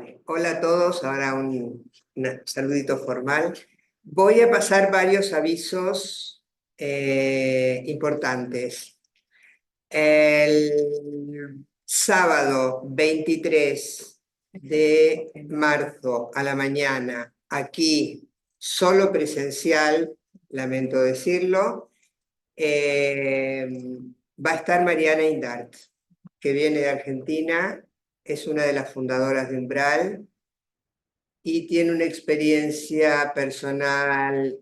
Vale, hola a todos, ahora un saludito formal. Voy a pasar varios avisos importantes. El sábado 23 de marzo a la mañana, aquí solo presencial, lamento decirlo, va a estar Mariana Indart, que viene de Argentina, es una de las fundadoras de Umbral y tiene una experiencia personal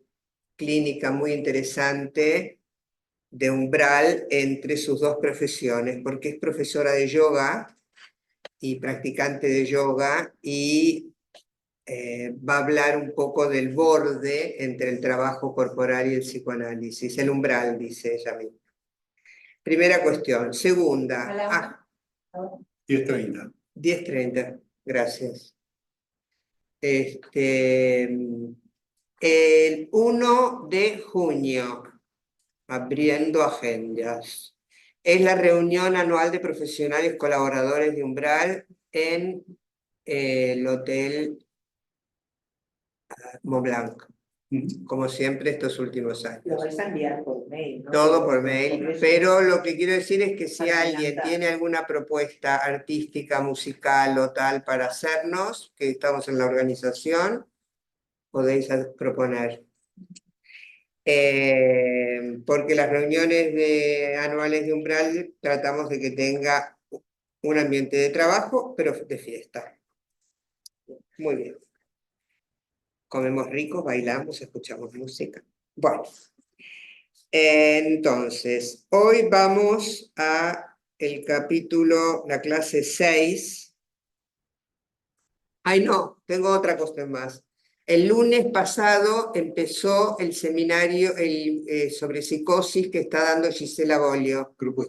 clínica muy interesante de Umbral entre sus dos profesiones, porque es profesora de yoga y practicante de yoga y va a hablar un poco del borde entre el trabajo corporal y el psicoanálisis, el umbral, dice ella misma. Primera cuestión. Segunda. 10:30. 10:30, gracias. El 1 de junio, abriendo agendas, es la reunión anual de profesionales colaboradores de Umbral en el Hotel Montblanc, como siempre estos últimos años. Lo vais a enviar por mail, ¿no? Todo por mail, pero lo que quiero decir es que si Para alguien adelantar. tiene alguna propuesta artística, musical o tal para hacernos, que estamos en la organización, podéis proponer. Porque las reuniones anuales de Umbral tratamos de que tenga un ambiente de trabajo, pero de fiesta. Muy bien. Comemos rico, bailamos, escuchamos música. Bueno. Entonces, hoy vamos a el capítulo, la clase 6. Ay, no, tengo otra cuestión más. El lunes pasado empezó el seminario sobre psicosis que está dando Gisela Bolio. Grupo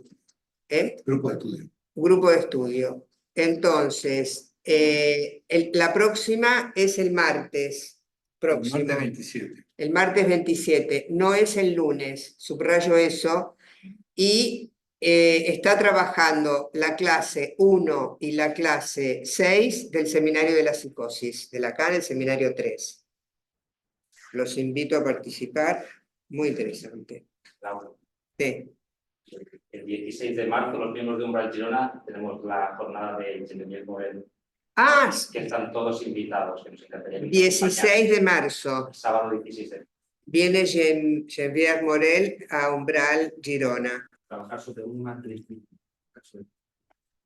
de estudio. Grupo de estudio. Entonces, la próxima es el martes. Martes 27. El martes 27, no es el lunes, subrayo eso, y está trabajando la clase 1 y la clase 6 del seminario de la psicosis, de la CAN, el seminario 3. Los invito a participar, muy interesante. Laura, Sí. el 16 de marzo, los miembros de Umbral Girona, tenemos la jornada de Genevieve Morel, Ah, que están todos invitados. Que nos encantaría que nos 16 de marzo. acompañaran. Sábado 16 de marzo. Viene Genevieve Morel a Umbral Girona. Trabajar sobre un matriz.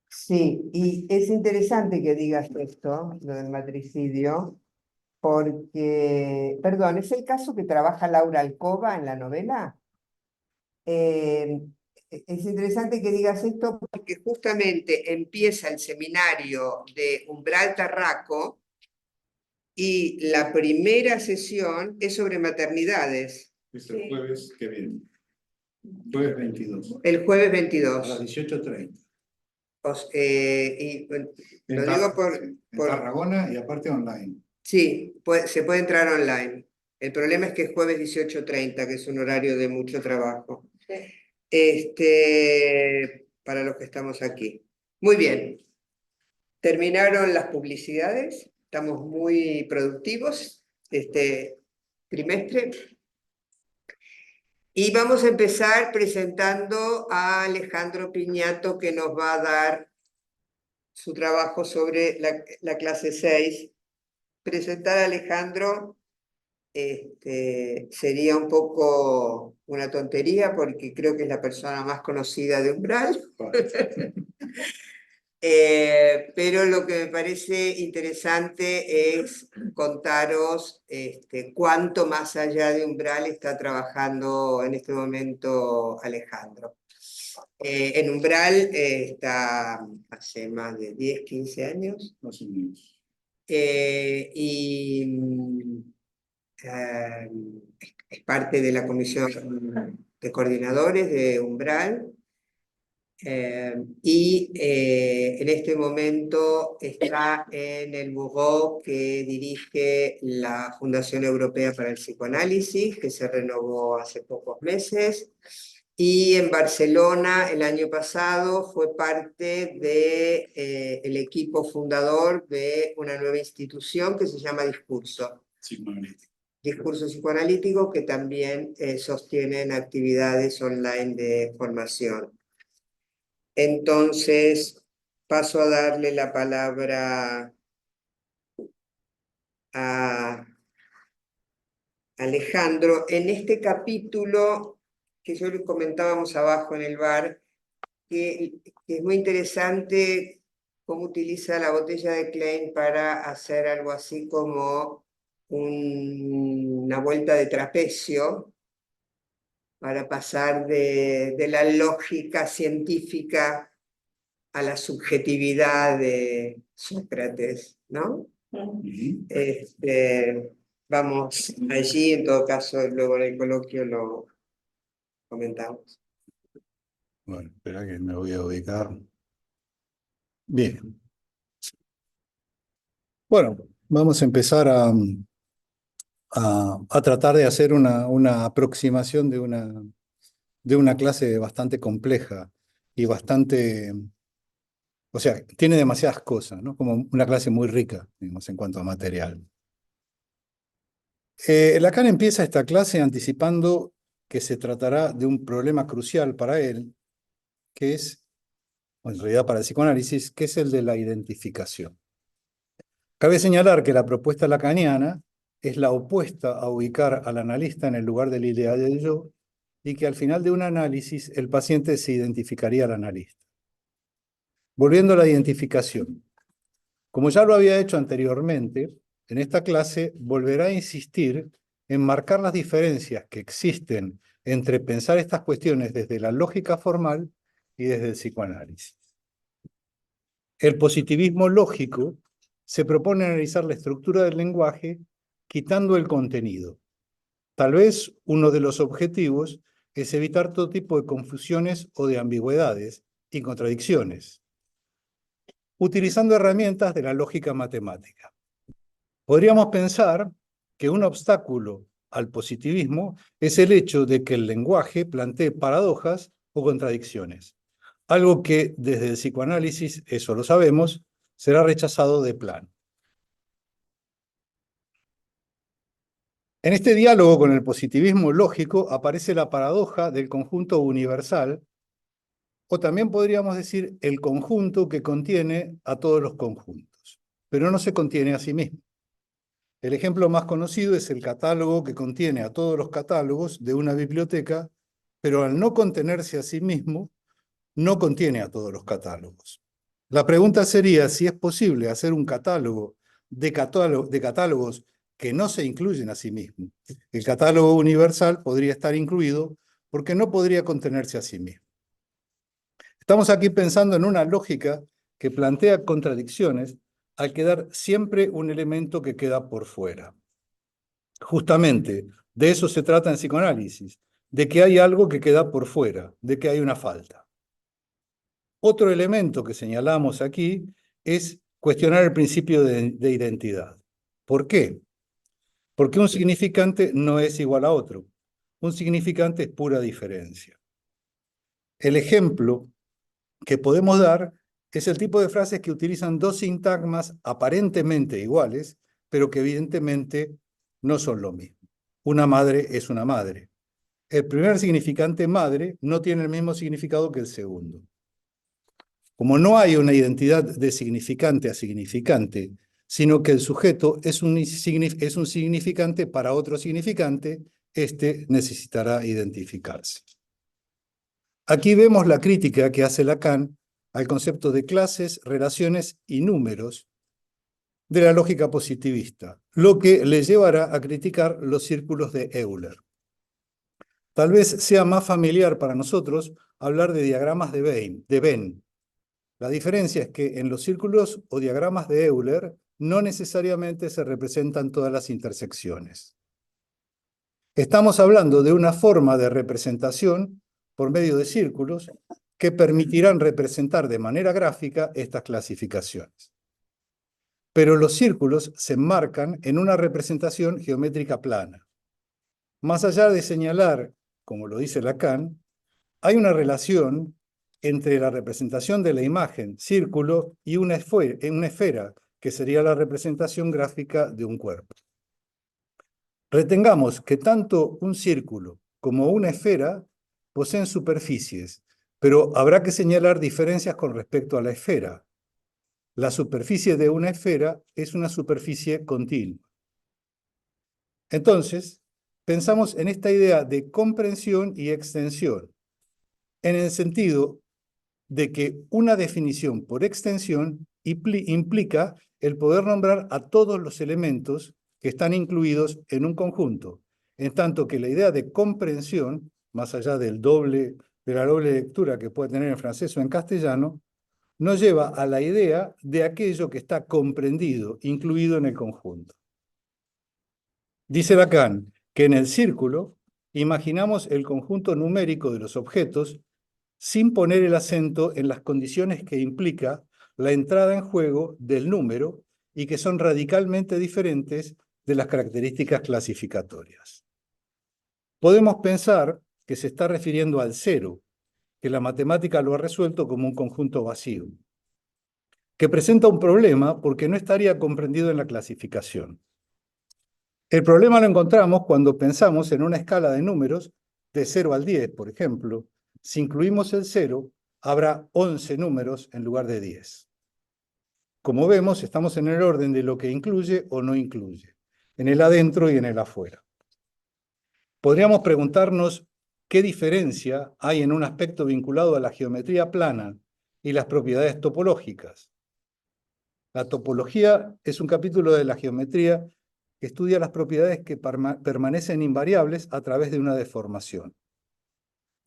Sí, y es interesante que digas esto, lo del matricidio, porque, perdón, ¿es el caso que trabaja Laura Alcoba en la novela? Es interesante que digas esto porque justamente empieza el seminario de Umbral Tarraco y la primera sesión es sobre maternidades, Es el jueves que viene. Jueves 22. el jueves A las 22. 18:30. Lo digo En Tarragona y aparte online. Sí, se puede entrar online. El problema es que es jueves 18:30, que es un horario de mucho trabajo. Para los que estamos aquí. Muy bien. Terminaron las publicidades. Estamos muy productivos este trimestre. Y vamos a empezar presentando a Alejandro Piñato, que nos va a dar su trabajo sobre la clase 6. Presentar a Alejandro sería un poco una tontería porque creo que es la persona más conocida de Umbral. Pero lo que me parece interesante es contaros cuánto más allá de Umbral está trabajando en este momento Alejandro. En Umbral está hace más de 10, 15 años. Más o menos. Y es parte de la comisión de coordinadores de Umbral. En este momento está en el buró que dirige la Fundación Europea para el Psicoanálisis, que se renovó hace pocos meses. Y en Barcelona el año pasado fue parte del equipo fundador de una nueva institución que se llama Discurso. Psicoanalítico. Discurso psicoanalítico, que también sostienen actividades online de formación. Entonces, paso a darle la palabra a Alejandro. En este capítulo que yo les comentábamos abajo en el bar, que es muy interesante cómo utiliza la botella de Klein para hacer algo así como una vuelta de trapecio, para pasar de la lógica científica a la subjetividad de Sócrates, ¿no? Ujú. Vamos allí, en todo caso, luego en el coloquio lo comentamos. Bueno, espera que me voy a ubicar. Bien. Bueno, vamos a empezar a tratar de hacer una aproximación de una clase bastante compleja y bastante, o sea, tiene demasiadas cosas, ¿no? Como una clase muy rica, digamos, en cuanto a material. Lacan empieza esta clase anticipando que se tratará de un problema crucial para él, que es, o en realidad para el psicoanálisis, que es el de la identificación. Cabe señalar que la propuesta lacaniana es la opuesta a ubicar al analista en el lugar del ideal del yo, y que al final de un análisis el paciente se identificaría al analista. Volviendo a la identificación. Como ya lo había hecho anteriormente, en esta clase volverá a insistir en marcar las diferencias que existen entre pensar estas cuestiones desde la lógica formal y desde el psicoanálisis. El positivismo lógico se propone analizar la estructura del lenguaje quitando el contenido. Tal vez uno de los objetivos es evitar todo tipo de confusiones o de ambigüedades y contradicciones, utilizando herramientas de la lógica matemática. Podríamos pensar que un obstáculo al positivismo es el hecho de que el lenguaje plantee paradojas o contradicciones, algo que desde el psicoanálisis, eso lo sabemos, será rechazado de plano. En este diálogo con el positivismo lógico aparece la paradoja del conjunto universal, o también podríamos decir el conjunto que contiene a todos los conjuntos, pero no se contiene a sí mismo. El ejemplo más conocido es el catálogo que contiene a todos los catálogos de una biblioteca, pero al no contenerse a sí mismo, no contiene a todos los catálogos. La pregunta sería si es posible hacer un catálogo de catálogos que no se incluyen a sí mismos. El catálogo universal podría estar incluido porque no podría contenerse a sí mismo. Estamos aquí pensando en una lógica que plantea contradicciones al quedar siempre un elemento que queda por fuera. Justamente, de eso se trata en psicoanálisis, de que hay algo que queda por fuera, de que hay una falta. Otro elemento que señalamos aquí es cuestionar el principio de identidad. ¿Por qué? Porque un significante no es igual a otro. Un significante es pura diferencia. El ejemplo que podemos dar es el tipo de frases que utilizan dos sintagmas aparentemente iguales, pero que evidentemente no son lo mismo. Una madre es una madre. El primer significante madre no tiene el mismo significado que el segundo. Como no hay una identidad de significante a significante, sino que el sujeto es un significante para otro significante, este necesitará identificarse. Aquí vemos la crítica que hace Lacan al concepto de clases, relaciones y números de la lógica positivista, lo que le llevará a criticar los círculos de Euler. Tal vez sea más familiar para nosotros hablar de diagramas de Venn. La diferencia es que en los círculos o diagramas de Euler no necesariamente se representan todas las intersecciones. Estamos hablando de una forma de representación por medio de círculos que permitirán representar de manera gráfica estas clasificaciones. Pero los círculos se enmarcan en una representación geométrica plana. Más allá de señalar, como lo dice Lacan, hay una relación entre la representación de la imagen, círculo, y una esfera, que sería la representación gráfica de un cuerpo. Retengamos que tanto un círculo como una esfera poseen superficies, pero habrá que señalar diferencias con respecto a la esfera. La superficie de una esfera es una superficie continua. Entonces, pensamos en esta idea de comprensión y extensión, en el sentido de que una definición por extensión implica el poder nombrar a todos los elementos que están incluidos en un conjunto, en tanto que la idea de comprensión, más allá de la doble lectura que puede tener en francés o en castellano, nos lleva a la idea de aquello que está comprendido, incluido en el conjunto. Dice Lacan que en el círculo imaginamos el conjunto numérico de los objetos sin poner el acento en las condiciones que implica la entrada en juego del número y que son radicalmente diferentes de las características clasificatorias. Podemos pensar que se está refiriendo al cero, que la matemática lo ha resuelto como un conjunto vacío, que presenta un problema porque no estaría comprendido en la clasificación. El problema lo encontramos cuando pensamos en una escala de números de 0 al 10, por ejemplo. Si incluimos el 0, habrá 11 números en lugar de 10. Como vemos, estamos en el orden de lo que incluye o no incluye, en el adentro y en el afuera. Podríamos preguntarnos qué diferencia hay en un aspecto vinculado a la geometría plana y las propiedades topológicas. La topología es un capítulo de la geometría que estudia las propiedades que permanecen invariables a través de una deformación.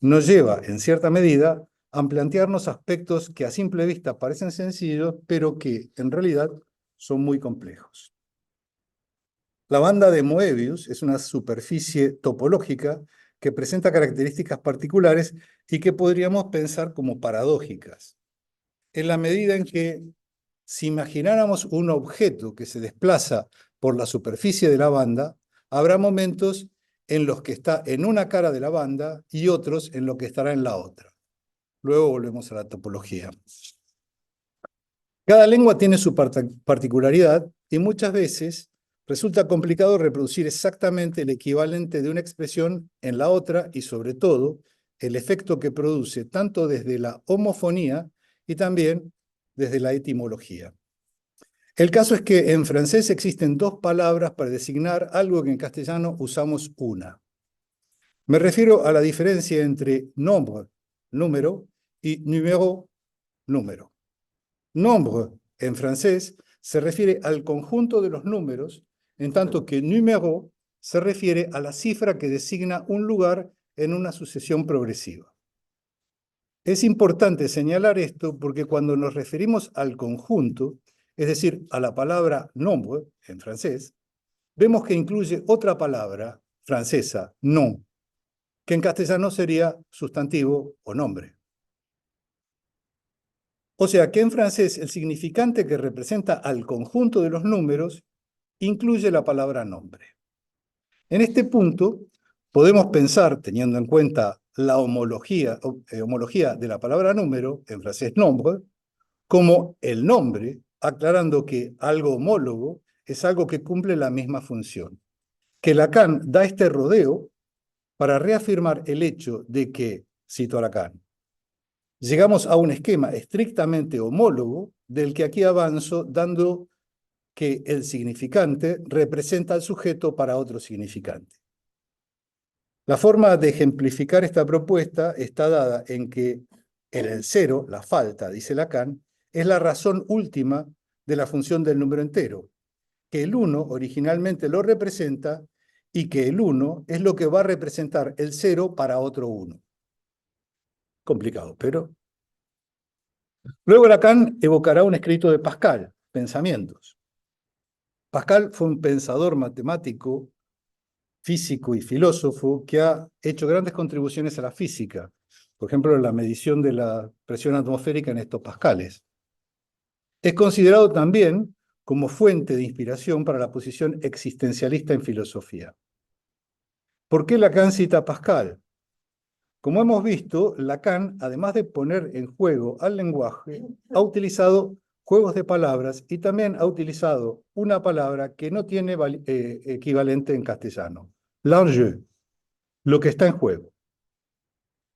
Nos lleva, en cierta medida, a plantearnos aspectos que a simple vista parecen sencillos, pero que, en realidad, son muy complejos. La banda de Moebius es una superficie topológica que presenta características particulares y que podríamos pensar como paradójicas, en la medida en que, si imagináramos un objeto que se desplaza por la superficie de la banda, habrá momentos en los que está en una cara de la banda y otros en los que estará en la otra. Luego volvemos a la topología. Cada lengua tiene su particularidad y muchas veces resulta complicado reproducir exactamente el equivalente de una expresión en la otra y, sobre todo, el efecto que produce tanto desde la homofonía y también desde la etimología. El caso es que en francés existen dos palabras para designar algo que en castellano usamos una. Me refiero a la diferencia entre nombre, número, y numéro, número. Nombre, en francés, se refiere al conjunto de los números, en tanto que numéro se refiere a la cifra que designa un lugar en una sucesión progresiva. Es importante señalar esto porque cuando nos referimos al conjunto, es decir, a la palabra nombre, en francés, vemos que incluye otra palabra francesa, nom, que en castellano sería sustantivo o nombre. O sea que en francés el significante que representa al conjunto de los números incluye la palabra nombre. En este punto podemos pensar, teniendo en cuenta la homología de la palabra número, en francés nombre, como el nombre, aclarando que algo homólogo es algo que cumple la misma función. Que Lacan da este rodeo para reafirmar el hecho de que, cito a Lacan, llegamos a un esquema estrictamente homólogo del que aquí avanzo dando que el significante representa al sujeto para otro significante. La forma de ejemplificar esta propuesta está dada en que el cero, la falta, dice Lacan, es la razón última de la función del número entero, que el 1 originalmente lo representa y que el 1 es lo que va a representar el 0 para otro 1. Complicado, pero... Luego Lacan evocará un escrito de Pascal, Pensamientos. Pascal fue un pensador matemático, físico y filósofo que ha hecho grandes contribuciones a la física, por ejemplo, la medición de la presión atmosférica en hectopascales. Es considerado también como fuente de inspiración para la posición existencialista en filosofía. ¿Por qué Lacan cita a Pascal? Como hemos visto, Lacan, además de poner en juego al lenguaje, ha utilizado juegos de palabras y también ha utilizado una palabra que no tiene equivalente en castellano, l'enjeu, lo que está en juego.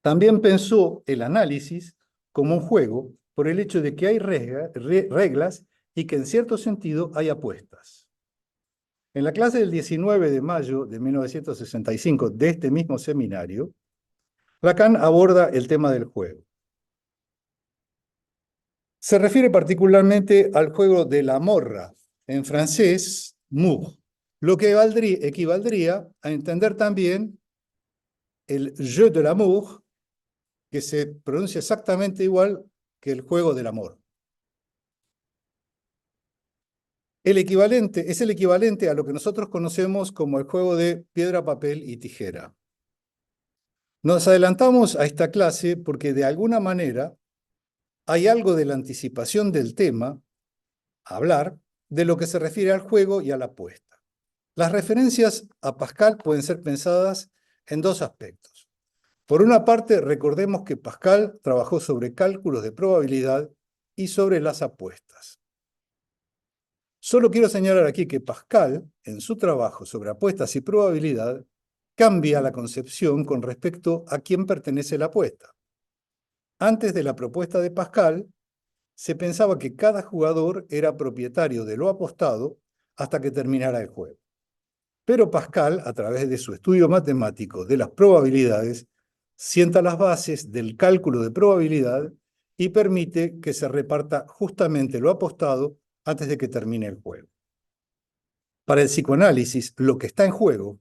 También pensó el análisis como un juego por el hecho de que hay reglas y que en cierto sentido hay apuestas. En la clase del 19 de mayo de 1965 de este mismo seminario, Lacan aborda el tema del juego. Se refiere particularmente al juego de la morra, en francés, mour, lo que equivaldría a entender también el jeu de l'amour, que se pronuncia exactamente igual que el juego del amor. Es el equivalente a lo que nosotros conocemos como el juego de piedra, papel y tijera. Nos adelantamos a esta clase porque de alguna manera hay algo de la anticipación del tema, hablar, de lo que se refiere al juego y a la apuesta. Las referencias a Pascal pueden ser pensadas en dos aspectos. Por una parte, recordemos que Pascal trabajó sobre cálculos de probabilidad y sobre las apuestas. Solo quiero señalar aquí que Pascal, en su trabajo sobre apuestas y probabilidad, cambia la concepción con respecto a quién pertenece la apuesta. Antes de la propuesta de Pascal, se pensaba que cada jugador era propietario de lo apostado hasta que terminara el juego. Pero Pascal, a través de su estudio matemático de las probabilidades, sienta las bases del cálculo de probabilidad y permite que se reparta justamente lo apostado antes de que termine el juego. Para el psicoanálisis, lo que está en juego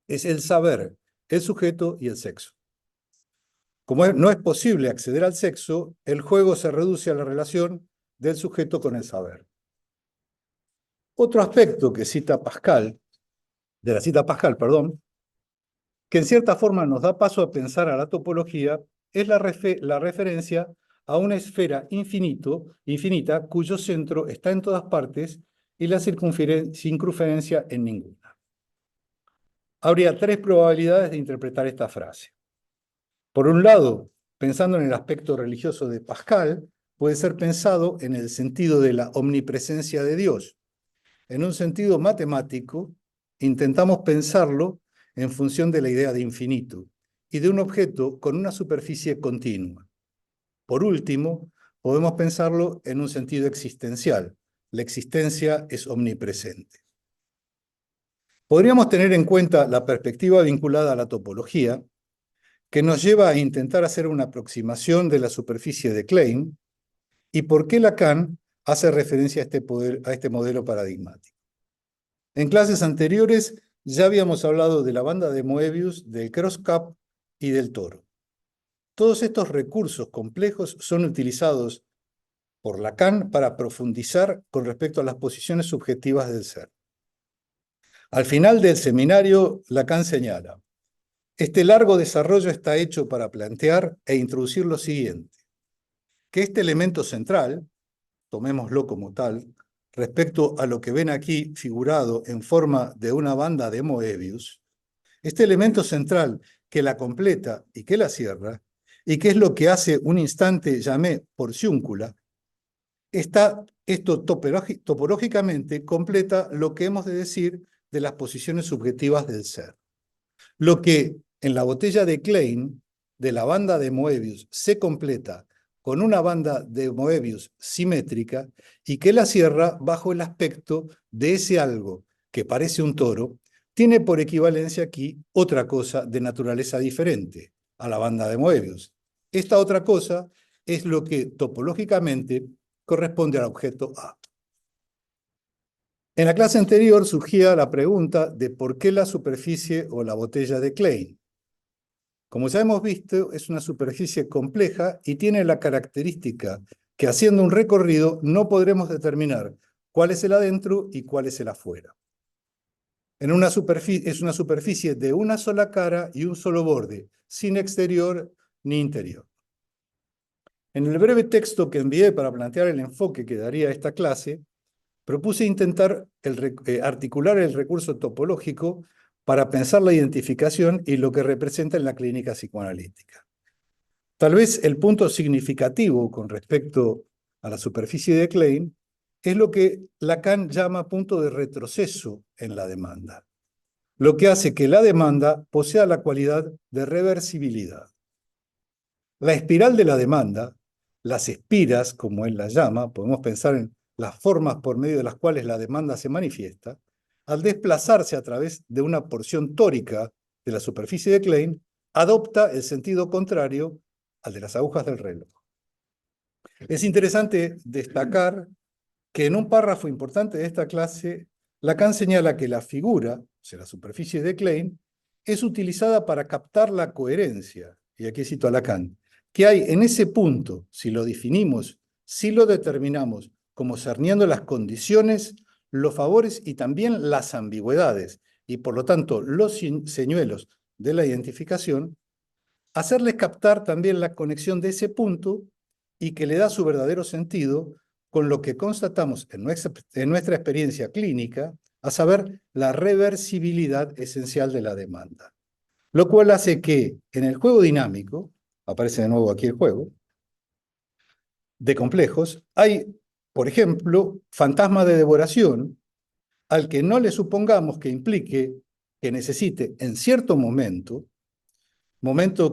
es el saber, el sujeto y el sexo. Como no es posible acceder al sexo, el juego se reduce a la relación del sujeto con el saber. Otro aspecto que cita Pascal, que en cierta forma nos da paso a pensar a la topología, es la referencia a una esfera infinita cuyo centro está en todas partes y la circunferencia en ninguna. Habría tres probabilidades de interpretar esta frase. Por un lado, pensando en el aspecto religioso de Pascal, puede ser pensado en el sentido de la omnipresencia de Dios. En un sentido matemático, intentamos pensarlo en función de la idea de infinito y de un objeto con una superficie continua. Por último, podemos pensarlo en un sentido existencial. La existencia es omnipresente. Podríamos tener en cuenta la perspectiva vinculada a la topología, que nos lleva a intentar hacer una aproximación de la superficie de Klein y por qué Lacan hace referencia a este modelo paradigmático. En clases anteriores ya habíamos hablado de la banda de Moebius, del cross-cup y del toro. Todos estos recursos complejos son utilizados por Lacan para profundizar con respecto a las posiciones subjetivas del ser. Al final del seminario, Lacan señala: este largo desarrollo está hecho para plantear e introducir lo siguiente, que este elemento central, tomémoslo como tal, respecto a lo que ven aquí figurado en forma de una banda de Moebius, este elemento central que la completa y que la cierra, y que es lo que hace un instante llamé porciúncula, esto topológicamente completa lo que hemos de decir de las posiciones subjetivas del ser. Lo que en la botella de Klein, de la banda de Moebius, se completa con una banda de Moebius simétrica y que la cierra bajo el aspecto de ese algo que parece un toro, tiene por equivalencia aquí otra cosa de naturaleza diferente a la banda de Moebius. Esta otra cosa es lo que topológicamente corresponde al objeto A. En la clase anterior surgía la pregunta de por qué la superficie o la botella de Klein. Como ya hemos visto, es una superficie compleja y tiene la característica que haciendo un recorrido no podremos determinar cuál es el adentro y cuál es el afuera. Es una superficie de una sola cara y un solo borde, sin exterior ni interior. En el breve texto que envié para plantear el enfoque que daría esta clase, propuse intentar articular el recurso topológico para pensar la identificación y lo que representa en la clínica psicoanalítica. Tal vez el punto significativo con respecto a la superficie de Klein es lo que Lacan llama punto de retroceso en la demanda, lo que hace que la demanda posea la cualidad de reversibilidad. La espiral de la demanda, las espiras, como él las llama, podemos pensar en las formas por medio de las cuales la demanda se manifiesta, al desplazarse a través de una porción tórica de la superficie de Klein, adopta el sentido contrario al de las agujas del reloj. Es interesante destacar que en un párrafo importante de esta clase, Lacan señala que la figura, o sea, la superficie de Klein, es utilizada para captar la coherencia, y aquí cito a Lacan, que hay en ese punto, si lo definimos, si lo determinamos como cerniendo las condiciones, los favores y también las ambigüedades, y por lo tanto los señuelos de la identificación, hacerles captar también la conexión de ese punto y que le da su verdadero sentido con lo que constatamos en nuestra experiencia clínica, a saber, la reversibilidad esencial de la demanda. Lo cual hace que en el juego dinámico, aparece de nuevo aquí el juego, de complejos, hay, por ejemplo, fantasma de devoración, al que no le supongamos que implique que necesite en cierto momento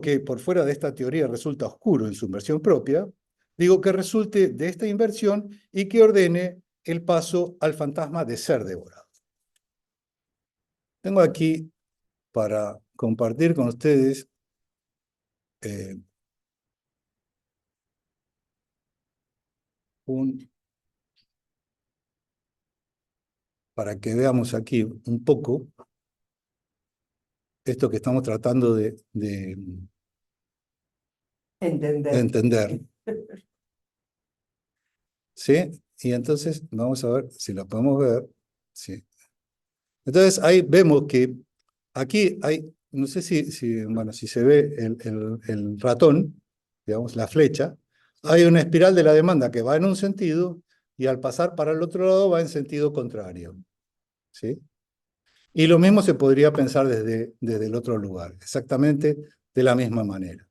que por fuera de esta teoría resulta oscuro en su inversión propia, digo que resulte de esta inversión y que ordene el paso al fantasma de ser devorado. Tengo aquí para compartir con ustedes para que veamos aquí un poco esto que estamos tratando de entender. ¿Sí? Y entonces vamos a ver si la podemos ver. Sí. Entonces ahí vemos que aquí hay, no sé bueno, si se ve el ratón, digamos, la flecha, hay una espiral de la demanda que va en un sentido y al pasar para el otro lado va en sentido contrario. ¿Sí? Y lo mismo se podría pensar desde el otro lugar, exactamente de la misma manera.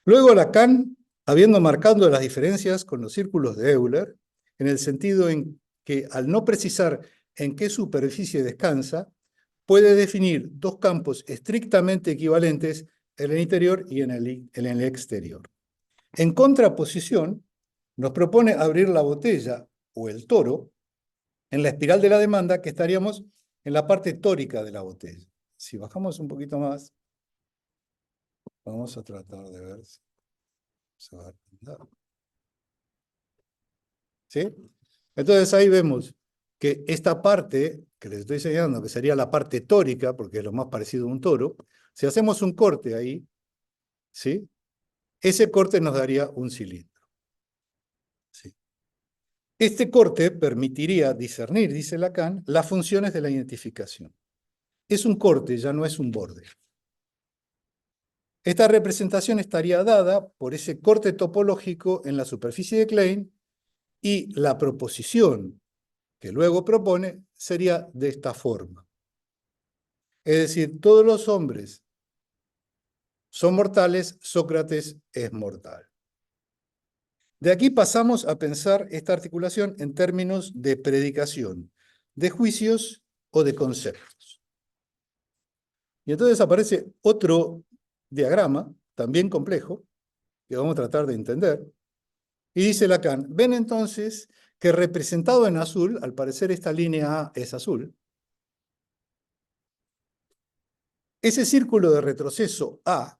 Luego Lacan, habiendo marcado las diferencias con los círculos de Euler, en el sentido en que al no precisar en qué superficie descansa, puede definir dos campos estrictamente equivalentes en el interior y en el exterior. En contraposición, nos propone abrir la botella o el toro en la espiral de la demanda, que estaríamos en la parte tórica de la botella. Si bajamos un poquito más, vamos a tratar de ver si se va a entender. ¿Sí? Entonces ahí vemos que esta parte que les estoy señalando, que sería la parte tórica, porque es lo más parecido a un toro, si hacemos un corte ahí, ¿sí? Ese corte nos daría un cilindro. ¿Sí? Este corte permitiría discernir, dice Lacan, las funciones de la identificación. Es un corte, ya no es un borde. Esta representación estaría dada por ese corte topológico en la superficie de Klein y la proposición que luego propone sería de esta forma. Es decir, todos los hombres son mortales, Sócrates es mortal. De aquí pasamos a pensar esta articulación en términos de predicación, de juicios o de conceptos. Y entonces aparece otro diagrama, también complejo, que vamos a tratar de entender, y dice Lacan, ven entonces que representado en azul, al parecer esta línea A es azul, ese círculo de retroceso A,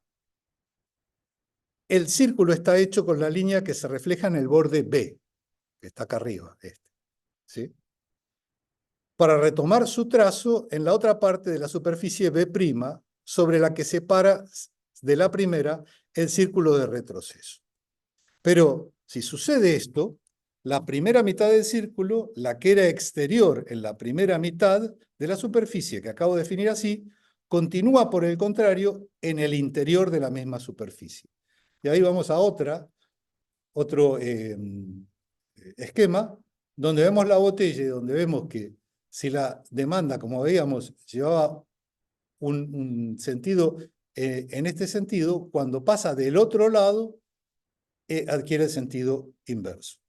el círculo está hecho con la línea que se refleja en el borde B, que está acá arriba, ¿sí? Para retomar su trazo en la otra parte de la superficie B', sobre la que separa de la primera el círculo de retroceso. Pero si sucede esto, la primera mitad del círculo, la que era exterior en la primera mitad de la superficie que acabo de definir así, continúa por el contrario en el interior de la misma superficie. Y ahí vamos a otro esquema donde vemos la botella y donde vemos que si la demanda, como veíamos, llevaba un sentido, en este sentido, cuando pasa del otro lado, adquiere el sentido inverso.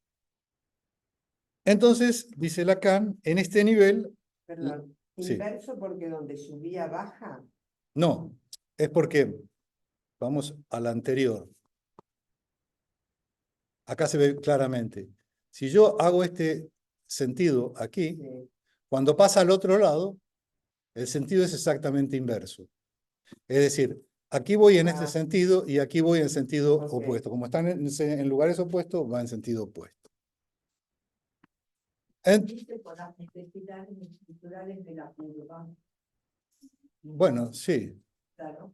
Entonces, dice Lacan, en este nivel, Perdón, sí. inverso porque donde subía baja. No, es porque, vamos al anterior. Acá se ve claramente. Si yo hago este sentido aquí, Sí. cuando pasa al otro lado, el sentido es exactamente inverso. Es decir, aquí voy en este sentido y aquí voy en sentido opuesto. Como están en lugares opuestos, va en sentido opuesto. Dice por las necesidades estructurales de la curva, Bueno, sí. claro.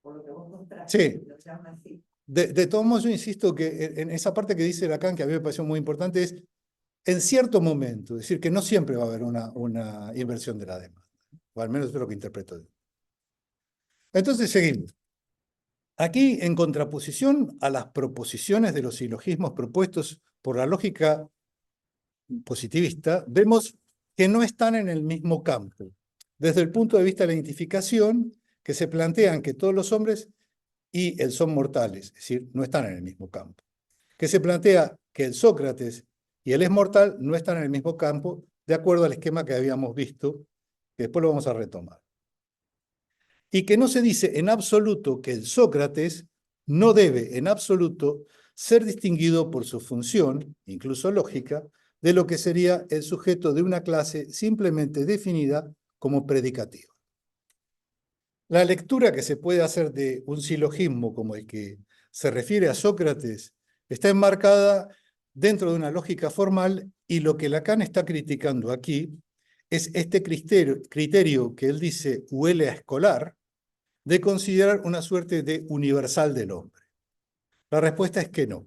Por lo que vos Sí. mostraste, lo llama así. De todos modos, yo insisto que en esa parte que dice Lacan, que a mí me pareció muy importante, es en cierto momento, es decir, que no siempre va a haber una inversión de la demanda, o al menos es lo que interpreto yo. Entonces, seguimos. Aquí, en contraposición a las proposiciones de los silogismos propuestos por la lógica positivista, vemos que no están en el mismo campo. Desde el punto de vista de la identificación, que se plantean que todos los hombres y el son mortales, es decir, no están en el mismo campo. Que se plantea que el Sócrates y el es mortal no están en el mismo campo, de acuerdo al esquema que habíamos visto, que después lo vamos a retomar. Y que no se dice en absoluto que el Sócrates no debe en absoluto ser distinguido por su función, incluso lógica, de lo que sería el sujeto de una clase simplemente definida como predicativa. La lectura que se puede hacer de un silogismo como el que se refiere a Sócrates está enmarcada dentro de una lógica formal, y lo que Lacan está criticando aquí es este criterio que él dice huele a escolar, de considerar una suerte de universal del hombre. La respuesta es que no.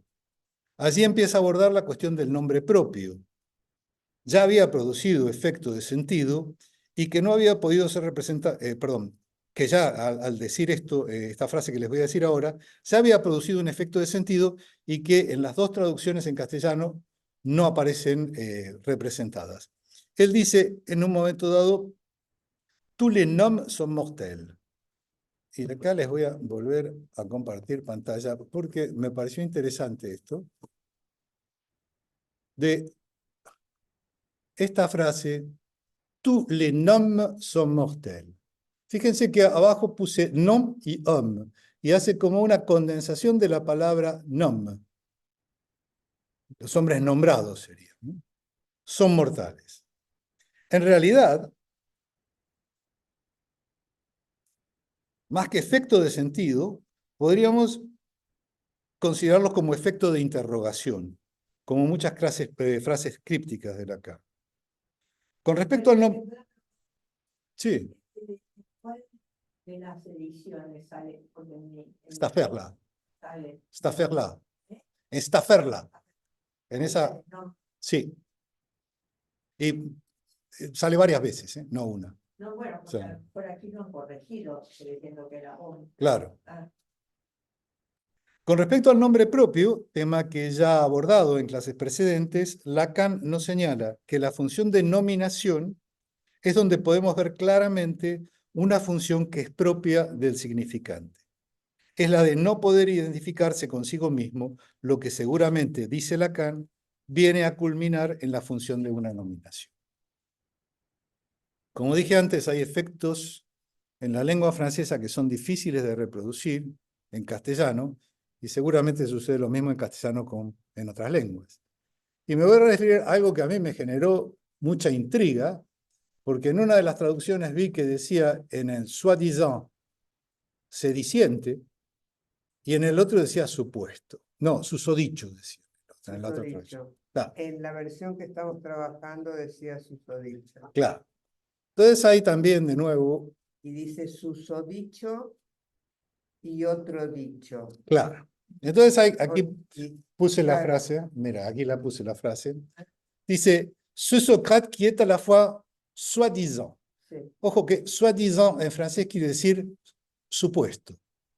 Allí empieza a abordar la cuestión del nombre propio. Ya había producido efecto de sentido y que no había podido ser representado, que ya al decir esto, esta frase que les voy a decir ahora, ya había producido un efecto de sentido y que en las dos traducciones en castellano no aparecen representadas. Él dice en un momento dado, tous les noms sont mortels. Y acá les voy a volver a compartir pantalla porque me pareció interesante esto. De esta frase, tous les noms sont mortels. Fíjense que abajo puse nom y homme, y hace como una condensación de la palabra nom. Los hombres nombrados serían, ¿no? Son mortales. En realidad, más que efecto de sentido, podríamos considerarlos como efecto de interrogación, como muchas frases crípticas de Lacan. Con respecto al nombre... Sí. ¿Cuál de las ediciones sale? Stafferla. Sale. Stafferla. Stafferla. En esa... No, Sí. Y sale varias veces, ¿eh? No una. no, bueno, Sí. por aquí no han corregido, diciendo que era ON. Claro. Ah, Con respecto al nombre propio, tema que ya ha abordado en clases precedentes, Lacan nos señala que la función de nominación es donde podemos ver claramente una función que es propia del significante. Es la de no poder identificarse consigo mismo, lo que seguramente, dice Lacan, viene a culminar en la función de una nominación. Como dije antes, hay efectos en la lengua francesa que son difíciles de reproducir en castellano, y seguramente sucede lo mismo en castellano como en otras lenguas. Y me voy a referir a algo que a mí me generó mucha intriga, porque en una de las traducciones vi que decía en el soi-disant sediciente, y en el otro decía supuesto. No, susodicho decía. En la otra traducción. Claro. En la versión que estamos trabajando decía susodicho. Claro. Entonces ahí también, de nuevo... Y dice susodicho y otro dicho. Claro. Entonces aquí puse la claro. frase, mira, aquí la puse la frase. Dice, ce Socrate qui est à la fois soi-disant. Sí. Ojo que soi-disant en francés quiere decir supuesto.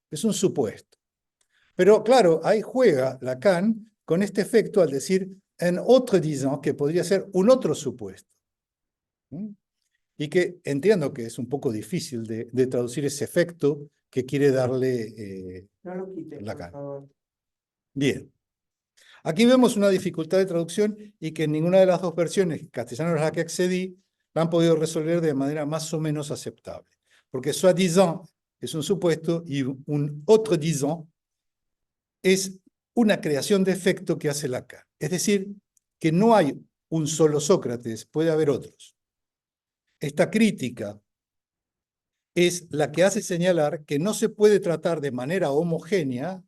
Es un supuesto. Pero claro, ahí juega Lacan con este efecto al decir en autre disant, que podría ser un otro supuesto. Y que entiendo que es un poco difícil de traducir ese efecto que quiere darle No lo quites, por Lacan. favor. Bien. Aquí vemos una dificultad de traducción y que en ninguna de las dos versiones, castellano a la que accedí, la han podido resolver de manera más o menos aceptable. Porque soi-disant es un supuesto y un autre disant es una creación de efecto que hace Lacan. Es decir, que no hay un solo Sócrates, puede haber otros. Esta crítica es la que hace señalar que no se puede tratar de manera homogénea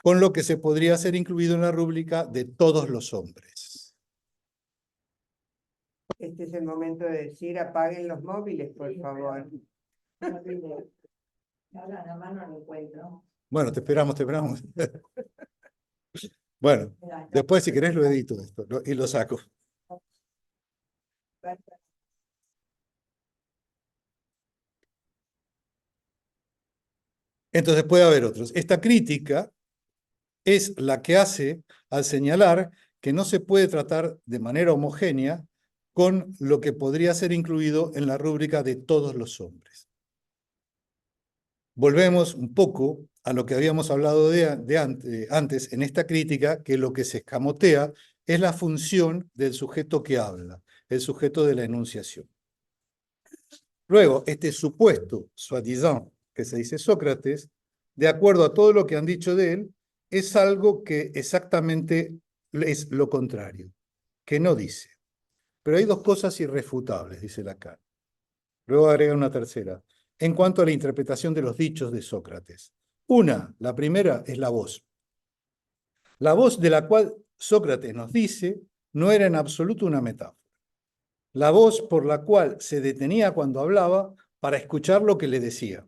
con lo que se podría ser incluido en la rúbrica de todos los hombres. Este es el momento de decir apaguen los móviles, por favor. Ahora nada más no lo encuentro. Bueno, te esperamos, te esperamos. Bueno, después si querés lo edito esto y lo saco. Entonces puede haber otros. Esta crítica es la que hace al señalar que no se puede tratar de manera homogénea con lo que podría ser incluido en la rúbrica de todos los hombres. Volvemos un poco a lo que habíamos hablado antes en esta crítica, que lo que se escamotea es la función del sujeto que habla, el sujeto de la enunciación. Luego, este supuesto, soi-disant, que se dice Sócrates, de acuerdo a todo lo que han dicho de él, es algo que exactamente es lo contrario, que no dice. Pero hay dos cosas irrefutables, dice Lacan. Luego agrega una tercera, en cuanto a la interpretación de los dichos de Sócrates. La primera, es la voz. La voz de la cual Sócrates nos dice no era en absoluto una metáfora. La voz por la cual se detenía cuando hablaba para escuchar lo que le decía.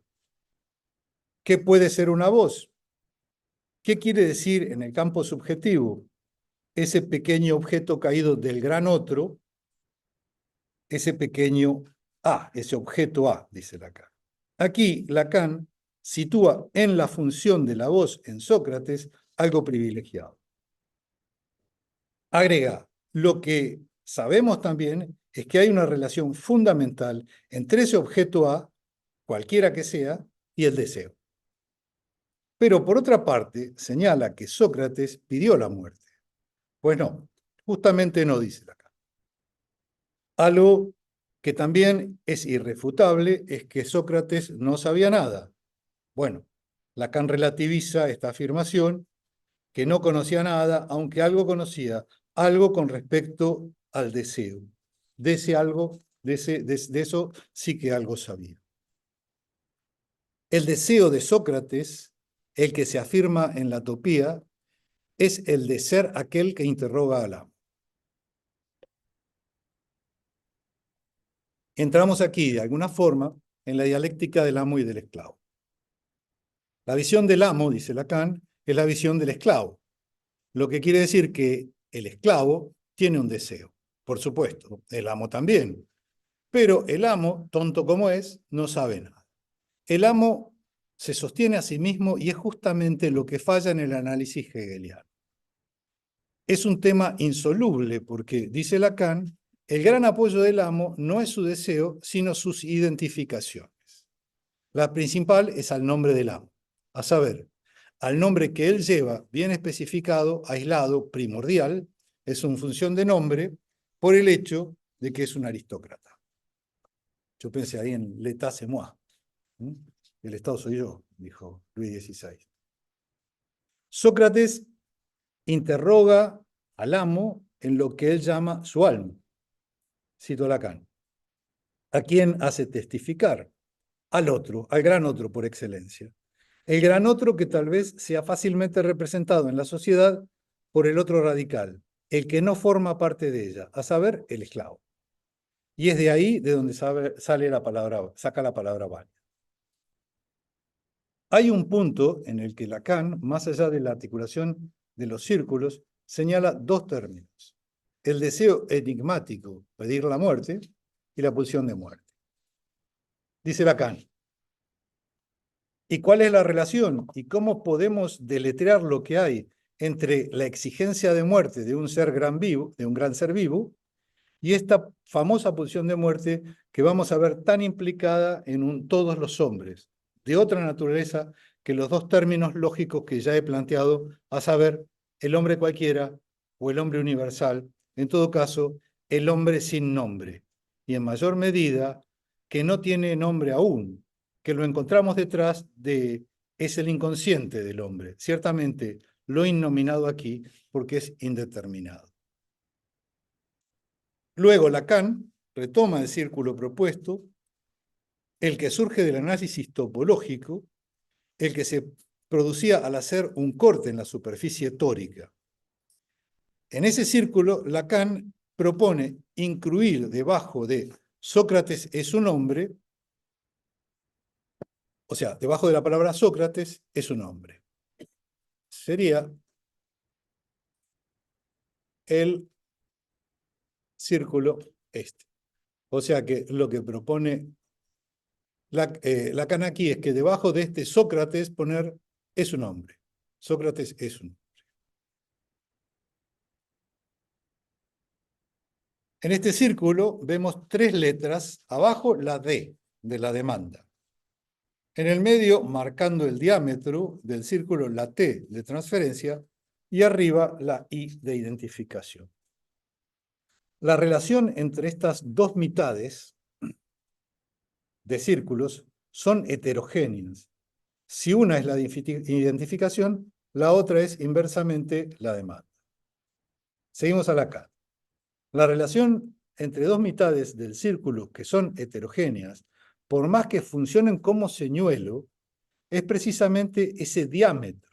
¿Qué puede ser una voz? ¿Qué quiere decir en el campo subjetivo? Ese pequeño objeto caído del gran otro, ese pequeño A, ese objeto A, dice Lacan. Aquí Lacan sitúa en la función de la voz en Sócrates algo privilegiado. Agrega, lo que sabemos también es que hay una relación fundamental entre ese objeto A, cualquiera que sea, y el deseo. Pero por otra parte, señala que Sócrates pidió la muerte. Pues no, justamente no, dice Lacan. Algo que también es irrefutable es que Sócrates no sabía nada. Bueno, Lacan relativiza esta afirmación, que no conocía nada, aunque algo conocía, algo con respecto al deseo. De ese algo, de eso sí que algo sabía. El deseo de Sócrates, el que se afirma en la Utopía, es el de ser aquel que interroga al amo. Entramos aquí, de alguna forma, en la dialéctica del amo y del esclavo. La visión del amo, dice Lacan, es la visión del esclavo, lo que quiere decir que el esclavo tiene un deseo, por supuesto, el amo también, pero el amo, tonto como es, no sabe nada. El amo se sostiene a sí mismo y es justamente lo que falla en el análisis hegeliano. Es un tema insoluble porque, dice Lacan, el gran apoyo del amo no es su deseo, sino sus identificaciones. La principal es al nombre del amo, a saber, al nombre que él lleva, bien especificado, aislado, primordial, es una función de nombre por el hecho de que es un aristócrata. Yo pensé ahí en l'état c'est moi. El Estado soy yo, dijo Luis XVI. Sócrates interroga al amo en lo que él llama su alma. Cito Lacan. ¿A quién hace testificar? Al otro, al gran otro por excelencia. El gran otro que tal vez sea fácilmente representado en la sociedad por el otro radical, el que no forma parte de ella, a saber, el esclavo. Y es de ahí de donde saca la palabra válida. Hay un punto en el que Lacan, más allá de la articulación de los círculos, señala dos términos: el deseo enigmático, pedir la muerte, y la pulsión de muerte. Dice Lacan, ¿y cuál es la relación? ¿Y cómo podemos deletrear lo que hay entre la exigencia de muerte de un gran ser vivo y esta famosa pulsión de muerte que vamos a ver tan implicada en todos los hombres, de otra naturaleza que los dos términos lógicos que ya he planteado, a saber, el hombre cualquiera o el hombre universal, en todo caso, el hombre sin nombre, y en mayor medida que no tiene nombre aún, que lo encontramos detrás de, es el inconsciente del hombre, ciertamente lo innominado aquí porque es indeterminado. Luego Lacan retoma el círculo propuesto, el que surge del análisis topológico, el que se producía al hacer un corte en la superficie tórica. En ese círculo, Lacan propone incluir debajo de Sócrates es un hombre, o sea, debajo de la palabra Sócrates es un hombre. Sería el círculo este. O sea que lo que propone Lacan aquí es que debajo de este Sócrates poner es un hombre. Sócrates es un hombre. En este círculo vemos tres letras, abajo la D de la demanda. En el medio, marcando el diámetro del círculo, la T de transferencia y arriba la I de identificación. La relación entre estas dos mitades de círculos son heterogéneas. Si una es la identificación, la otra es inversamente la demanda. Seguimos a la K. La relación entre dos mitades del círculo que son heterogéneas, por más que funcionen como señuelo, es precisamente ese diámetro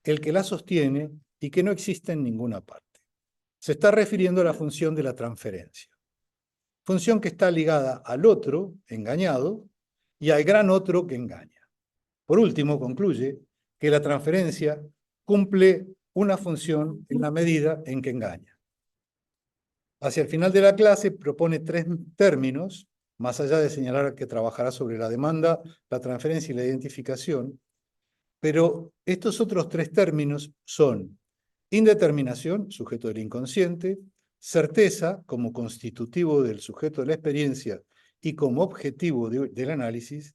el que la sostiene y que no existe en ninguna parte. Se está refiriendo a la función de la transferencia. Función que está ligada al otro, engañado, y al gran otro que engaña. Por último, concluye que la transferencia cumple una función en la medida en que engaña. Hacia el final de la clase propone tres términos, más allá de señalar que trabajará sobre la demanda, la transferencia y la identificación, pero estos otros tres términos son indeterminación, sujeto del inconsciente, certeza, como constitutivo del sujeto de la experiencia y como objetivo del análisis,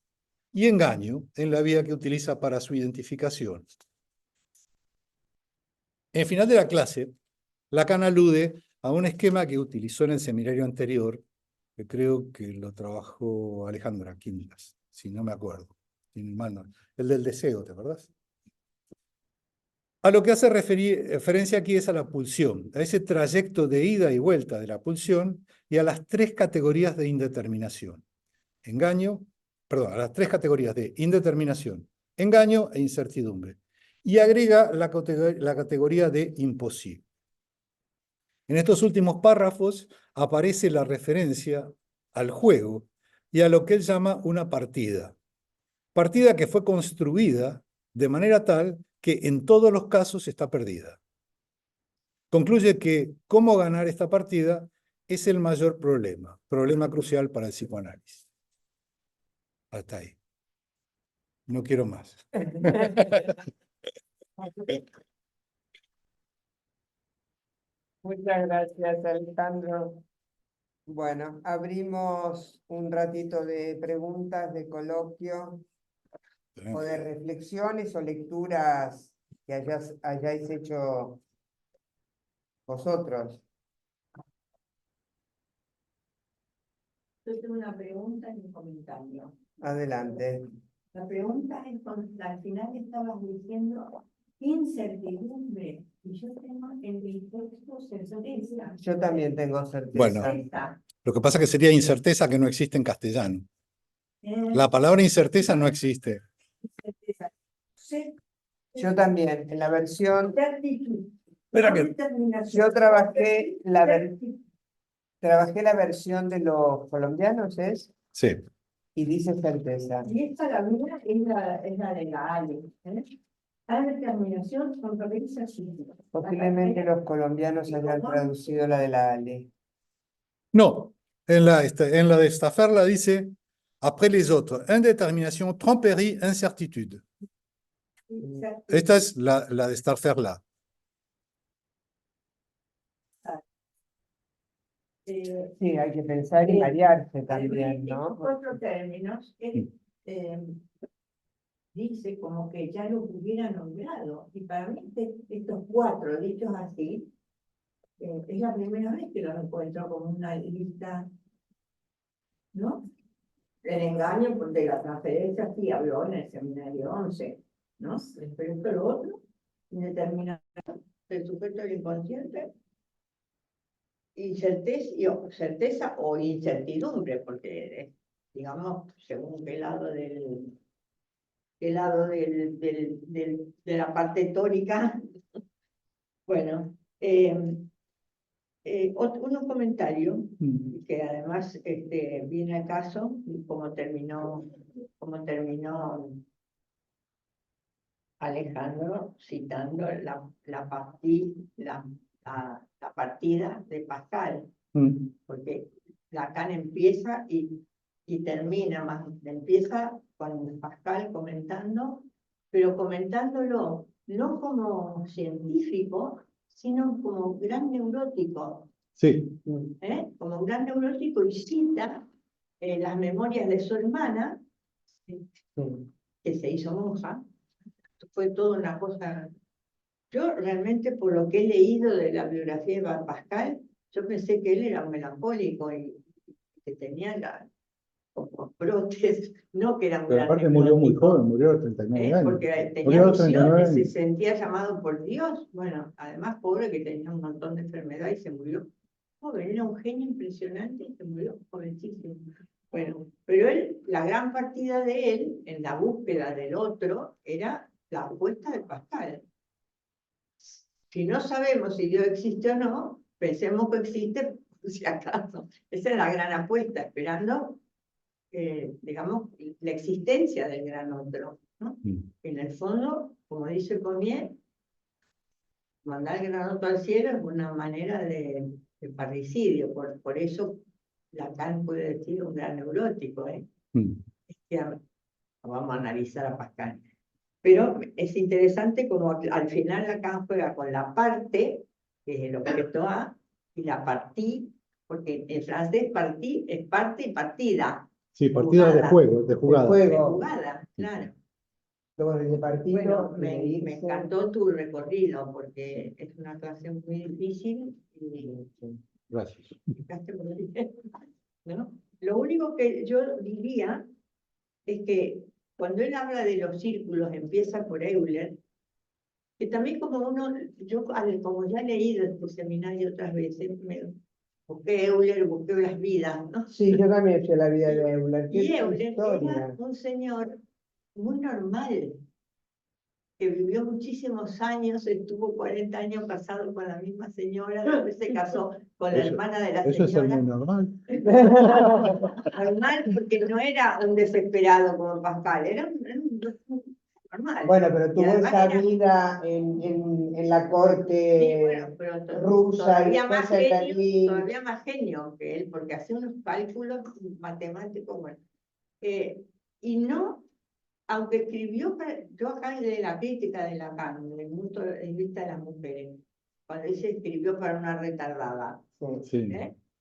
y engaño, en la vía que utiliza para su identificación. En el final de la clase, Lacan alude a un esquema que utilizó en el seminario anterior, que creo que lo trabajó Alejandra Quintas, si no me acuerdo, el del deseo, ¿te acordás? A lo que hace referencia aquí es a la pulsión, a ese trayecto de ida y vuelta de la pulsión y a las tres categorías de indeterminación. A las tres categorías de indeterminación, engaño e incertidumbre. Y agrega la categoría de imposible. En estos últimos párrafos aparece la referencia al juego y a lo que él llama una partida. Partida que fue construida de manera tal que en todos los casos está perdida. Concluye que cómo ganar esta partida es el mayor problema crucial para el psicoanálisis. Hasta ahí. No quiero más. Muchas gracias, Alejandro. Bueno, abrimos un ratito de preguntas, de coloquio o de reflexiones o lecturas que hayáis hecho vosotros. Yo tengo una pregunta y un comentario. Adelante. La pregunta es, al final estabas diciendo incertidumbre, y yo tengo en mi texto certeza. Yo también tengo certeza. Bueno, lo que pasa es que sería incerteza que no existe en castellano. La palabra incerteza no existe. Certeza. Yo también, en la versión... Certitud. Espera que... Yo trabajé la versión de los colombianos, ¿es? Sí. Y dice certeza. Y esta la mía es la de la ALE. La determinación con referencia a Posiblemente los colombianos hayan traducido la de la ALE. No, en la de Staffarla dice après les autres, indétermination, tromperie, incertitude. Esta es la de Staffarla. Sí, hay que pensar y variarse también, En ¿no? cuatro términos, él dice como que ya lo hubiera nombrado. Y para mí estos cuatro dichos así, es la primera vez que los encuentro como una lista, ¿no? El engaño de la transferencia sí habló en el seminario 11, ¿no? Pero esto lo otro, indeterminado, el sujeto del inconsciente, y certeza o incertidumbre, porque, digamos, según qué lado de la parte tórica. Bueno, un comentario que además viene al caso, como terminó Alejandro citando la partida de Pascal, porque Lacan empieza y termina, empieza con Pascal comentando, pero comentándolo no como científico, sino como gran neurótico. Sí. Como gran neurótico, y cita las memorias de su hermana, que se hizo monja. Fue toda una cosa. Yo realmente, por lo que he leído de la biografía de Pascal, yo pensé que él era un melancólico y que tenía como brotes, no que era un Pero gran aparte murió muy neurótico, joven, murió a los 39 años. porque tenía Murió a los 39 visiones, se años. sentía llamado por Dios. Bueno, además pobre que tenía un montón de enfermedades y se murió joven, era un genio impresionante y se murió jovencísimo. Bueno, pero él, la gran partida de él, en la búsqueda del otro, era la apuesta de Pascal. Si no sabemos si Dios existe o no, pensemos que existe por si acaso. Esa es la gran apuesta, esperando, digamos, la existencia del gran otro, ¿no? En el fondo, como dice Pommier, mandar el gran otro al cielo es una manera de parricidio, por eso Lacan puede decir un gran neurótico, vamos a analizar a Pascal. Pero es interesante como al final Lacan juega con la parte, que es el objeto A, y la partie, porque en francés partie es parte y partida. Sí, partida de juego, de jugada. De jugada, claro. De partido, Bueno, me encantó tu recorrido, porque es una clase muy difícil y Gracias. ¿no? Lo único que yo diría es que cuando él habla de los círculos, empieza por Euler, que también como como ya he leído este seminario otras veces, busqué Euler, busqué las vidas, ¿no? Sí, yo también sé la vida de Euler. Y Euler era un señor muy normal, que vivió muchísimos años, estuvo 40 años casado con la misma señora, después se casó con la hermana de la señora. Eso es el muy normal. Normal, porque no era un desesperado como Pascal, era un normal. Bueno, pero tuvo esa era, vida en la corte sí, bueno, pero rusa y todavía más genio que él, porque hacía unos cálculos matemáticos, bueno. Y no, aunque escribió, yo acá de la crítica de Lacan, desde el punto de vista de las mujeres, cuando dice escribió para una retardada. Sí.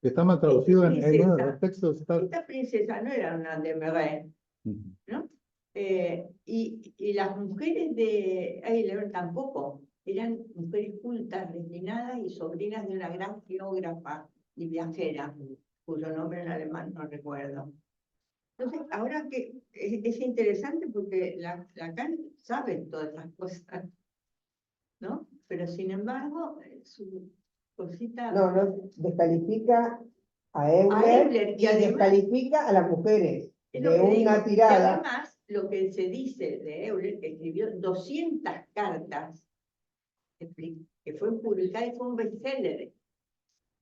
Está mal traducido en uno de los textos. Esta princesa no era una demerée, ¿no? Y las mujeres de Euler tampoco, eran mujeres cultas, refinadas y sobrinas de una gran geógrafa y viajera, cuyo nombre en alemán no recuerdo. Entonces, ahora que es interesante porque Lacan sabe todas estas cosas, ¿no? Pero sin embargo, su cosita... No, descalifica a Euler y además, descalifica a las mujeres de una tirada. Y además, lo que se dice de Euler, que escribió 200 cartas, que fue publicada y fue un bestseller.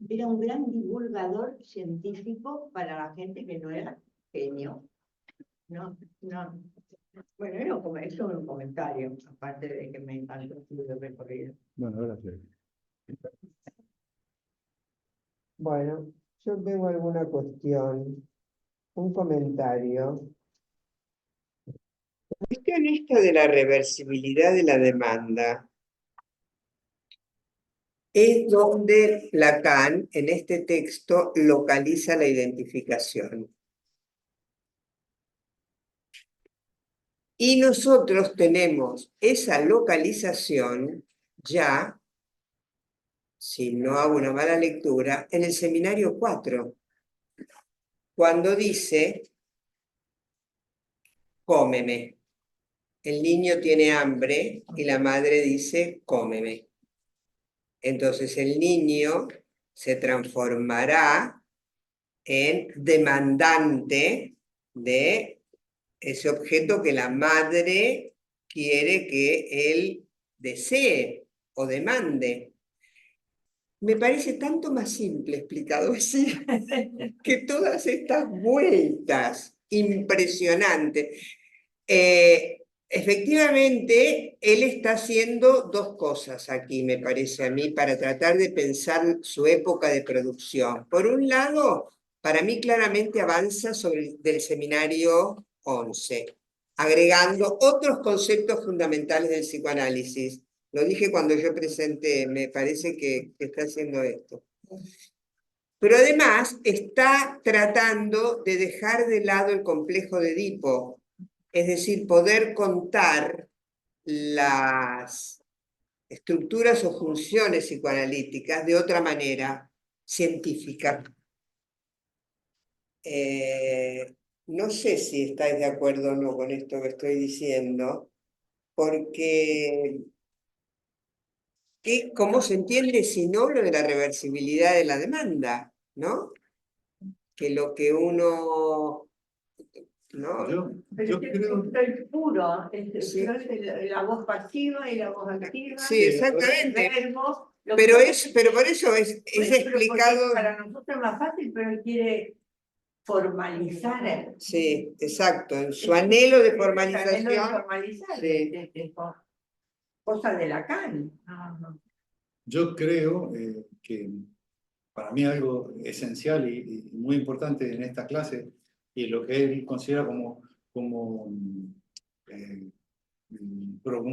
Era un gran divulgador científico para la gente que no era genio. No. Bueno, eso es un comentario, aparte de que me encantó el recorrido. Bueno, gracias. Bueno, yo tengo alguna cuestión, un comentario. La cuestión esta de la reversibilidad de la demanda es donde Lacan, en este texto, localiza la identificación. Y nosotros tenemos esa localización ya, si no hago una mala lectura, en el seminario 4, cuando dice, cómeme. El niño tiene hambre y la madre dice, cómeme. Entonces el niño se transformará en demandante de ese objeto que la madre quiere que él desee o demande. Me parece tanto más simple explicado así que todas estas vueltas impresionantes. Efectivamente, él está haciendo dos cosas aquí, me parece a mí, para tratar de pensar su época de producción. Por un lado, para mí claramente avanza sobre el del seminario 11, agregando otros conceptos fundamentales del psicoanálisis. Lo dije cuando yo presenté, me parece que está haciendo esto. Pero además está tratando de dejar de lado el complejo de Edipo, es decir, poder contar las estructuras o funciones psicoanalíticas de otra manera, científica. No sé si estáis de acuerdo o no con esto que estoy diciendo, porque ¿cómo se entiende si no lo de la reversibilidad de la demanda? ¿No? Que lo que uno... ¿no? Yo creo... el puro, Sí. la voz pasiva y la voz activa. Sí, exactamente. Verbo, Pero por eso es explicado... Para nosotros es más fácil, pero él quiere formalizar. Sí, exacto. En su anhelo de formalización. Sí. Cosa de Lacan. Yo creo que para mí algo esencial y muy importante en esta clase, y lo que él considera como un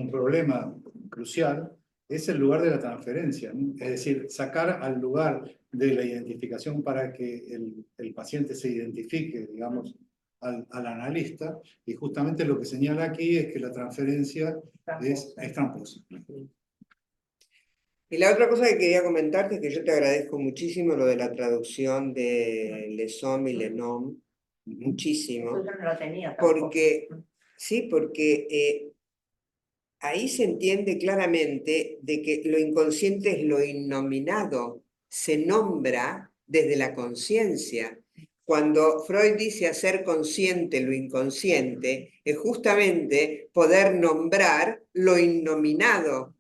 problema crucial, es el lugar de la transferencia, ¿no? Es decir, sacar al lugar de la identificación para que el paciente se identifique, digamos, al analista, y justamente lo que señala aquí es que la transferencia es tramposa. Y la otra cosa que quería comentarte es que yo te agradezco muchísimo lo de la traducción de Les Hommes y Les Noms, muchísimo. Yo no lo tenía tampoco. Porque ahí se entiende claramente de que lo inconsciente es lo innominado, se nombra desde la conciencia. Cuando Freud dice hacer consciente lo inconsciente, es justamente poder nombrar lo innominado.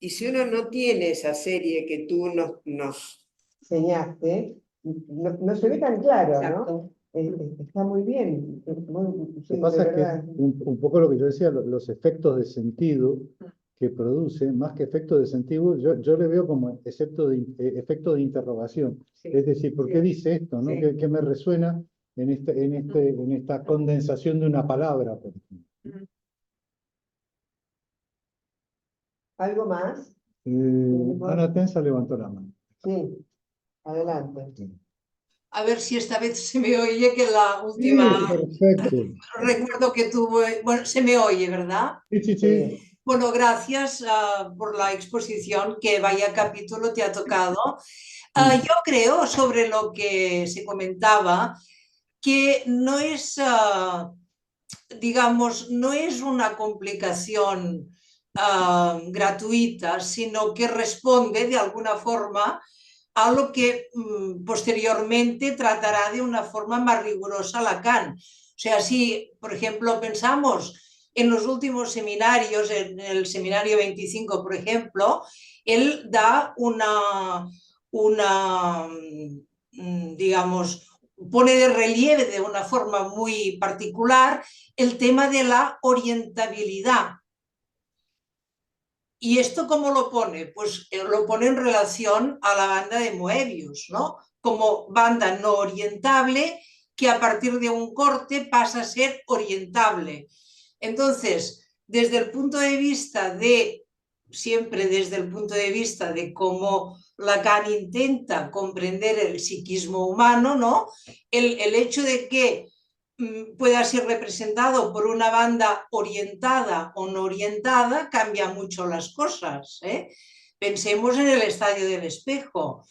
Y si uno no tiene esa serie que tú nos enseñaste, no se ve tan claro, ¿no? Está muy bien. Lo que pasa es que un poco lo que yo decía, los efectos de sentido que produce, más que efectos de sentido, yo le veo como efecto de interrogación. Sí. Es decir, ¿por qué dice esto? ¿No? Sí. ¿Qué me resuena en esta condensación de una palabra, por ejemplo? ¿Algo más? Ana Tensa levantó la mano. Sí, adelante. A ver si esta vez se me oye, que la última Perfecto. recuerdo que tuve, bueno, se me oye, ¿verdad? Sí. Bueno, gracias por la exposición, que vaya capítulo te ha tocado. Yo creo, sobre lo que se comentaba, que no es, digamos, no es una complicación gratuita, sino que responde de alguna forma a lo que posteriormente tratará de una forma más rigurosa Lacan. O sea, si, por ejemplo, pensamos en los últimos seminarios, en el seminario 25, por ejemplo, él da digamos, pone de relieve de una forma muy particular el tema de la orientabilidad. ¿Y esto cómo lo pone? Pues lo pone en relación a la banda de Moebius, ¿no? Como banda no orientable que a partir de un corte pasa a ser orientable. Entonces, desde el punto de vista de siempre desde el punto de vista de cómo Lacan intenta comprender el psiquismo humano, ¿no? El hecho de que pueda ser representado por una banda orientada o no orientada cambia mucho las cosas, ¿eh? Pensemos en el estadio del espejo.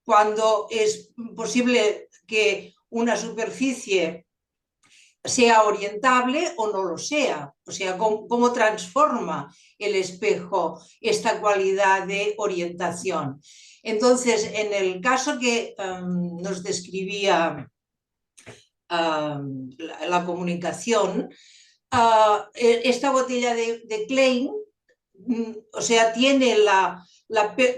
Cuando es posible que una superficie sea orientable o no lo sea, o sea, cómo transforma el espejo esta cualidad de orientación. Entonces, en el caso que nos describía la comunicación, esta botella de Klein, o sea, tiene la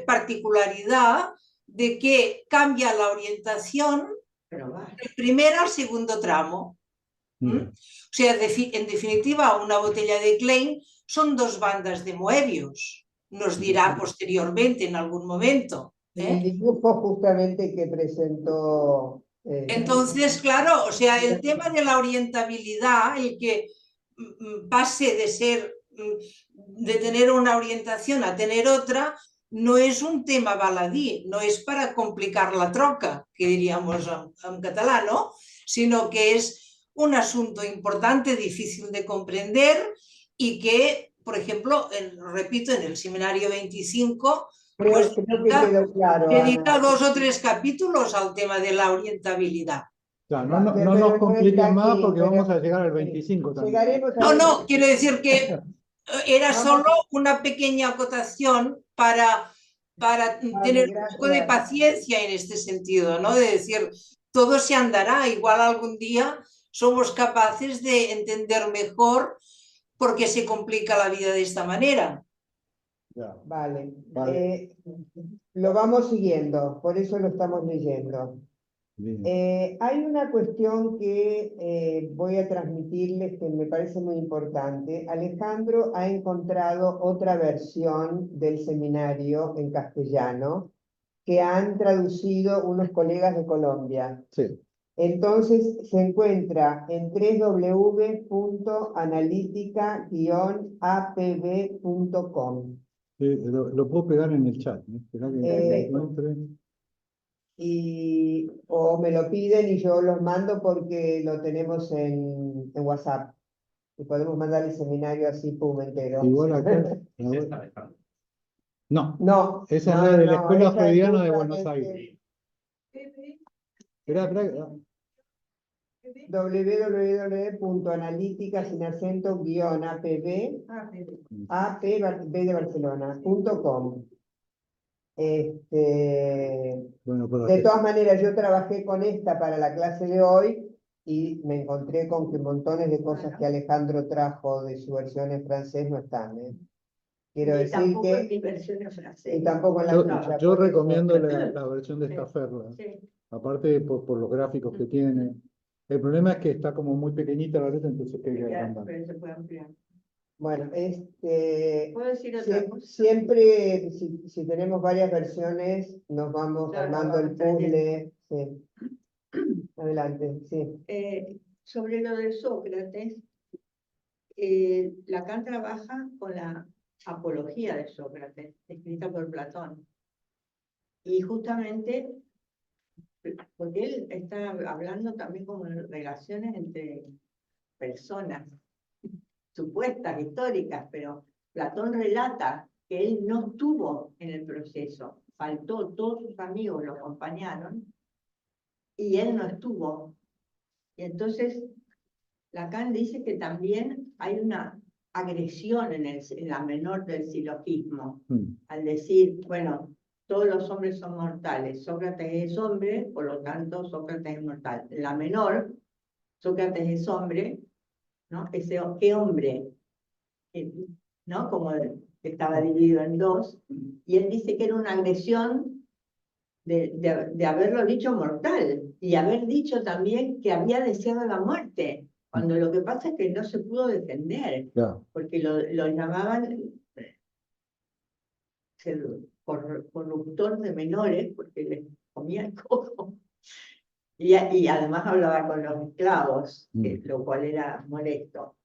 particularidad de que cambia la orientación del primer al segundo tramo. O sea, en definitiva, una botella de Klein son dos bandas de Moebius, nos dirá posteriormente en algún momento. El dibujo justamente que presentó. Entonces, claro, o sea, el tema de la orientabilidad, el que pase de ser, de tener una orientación a tener otra, no es un tema baladí, no es para complicar la troca, que diríamos en catalán, ¿no? Sino que es un asunto importante, difícil de comprender y que, por ejemplo, repito, en el seminario 25, pues creo que quedó claro, dedica Ana. 2 o 3 capítulos al tema de la orientabilidad. Claro, Pero no nos no compliquen está más aquí, porque pero vamos a llegar al 25 también. llegaremos No, al no, quiero decir que era Vamos. solo una pequeña acotación para tener un poco de gracias. paciencia en este sentido, ¿no? De decir, todo se andará, igual algún día somos capaces de entender mejor por qué se complica la vida de esta manera. Ya. Vale. Vale. Lo vamos siguiendo, por eso lo estamos leyendo. Bien. Hay una cuestión que voy a transmitirles que me parece muy importante. Alejandro ha encontrado otra versión del seminario en castellano que han traducido unos colegas de Colombia. Sí. Entonces se encuentra en www.analítica-apb.com. Sí, lo puedo pegar en el chat, ¿no? Esperá que lo encuentre. O me lo piden y yo los mando porque lo tenemos en WhatsApp. Y podemos mandar el seminario así, pum, entero. Igual acá. Es esta, Alejandro. No, No, esa es la de la Escuela esa es Freudiana de Buenos justamente Aires. Esperá. www.analítica-apb.com. Bueno, por De todas maneras, yo trabajé con esta para la clase de hoy y me encontré con que montones de cosas que Alejandro trajo de su versión en francés no están, ¿eh? Quiero decir tampoco en que... mi versión en francés. Y tampoco en la tuya. Yo por eso. recomiendo la versión de Staferla. Sí. Aparte por los gráficos que tiene. El problema es que está como muy pequeñita la letra, entonces hay que agrandar. Pero se puede ampliar. Bueno, ¿Puedo decir otra cosa? siempre, si tenemos varias versiones, nos vamos Claro, armando el vamos trayendo. puzzle. Sí. Adelante, sí. Sobre lo de Sócrates, Lacan trabaja con la apología de Sócrates, escrita por Platón. Y justamente, porque él está hablando también como de relaciones entre personas supuestas, históricas, pero Platón relata que él no estuvo en el proceso, faltó, todos sus amigos lo acompañaron y él no estuvo. Y entonces Lacan dice que también hay una agresión en la menor del silogismo, al decir, bueno, todos los hombres son mortales, Sócrates es hombre, por lo tanto Sócrates es mortal. La menor, Sócrates es hombre, ¿no? ¿Qué hombre? ¿No? Como estaba dividido en dos, y él dice que era una agresión de haberlo dicho mortal, y haber dicho también que había deseado la muerte, cuando lo que pasa es que no se pudo defender, porque lo llamaban corruptor de menores, porque les comía el coco, y además hablaba con los esclavos, lo cual era molesto.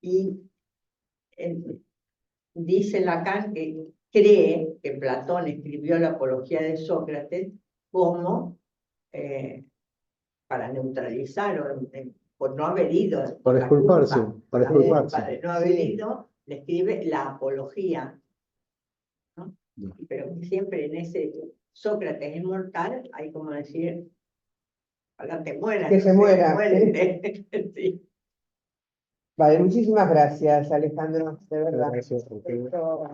Y dice Lacan que cree que Platón escribió la apología de Sócrates como para neutralizar o por no haber ido. Para la exculparse, culpa, para exculparse. Para no haber ido, le escribe la apología, ¿no? Pero siempre en ese Sócrates inmortal hay como decir, ojalá te mueras. Que no se sé, muera. muérete. Sí. Vale, muchísimas gracias, Alejandro, de verdad. Gracias a ustedes. Esto-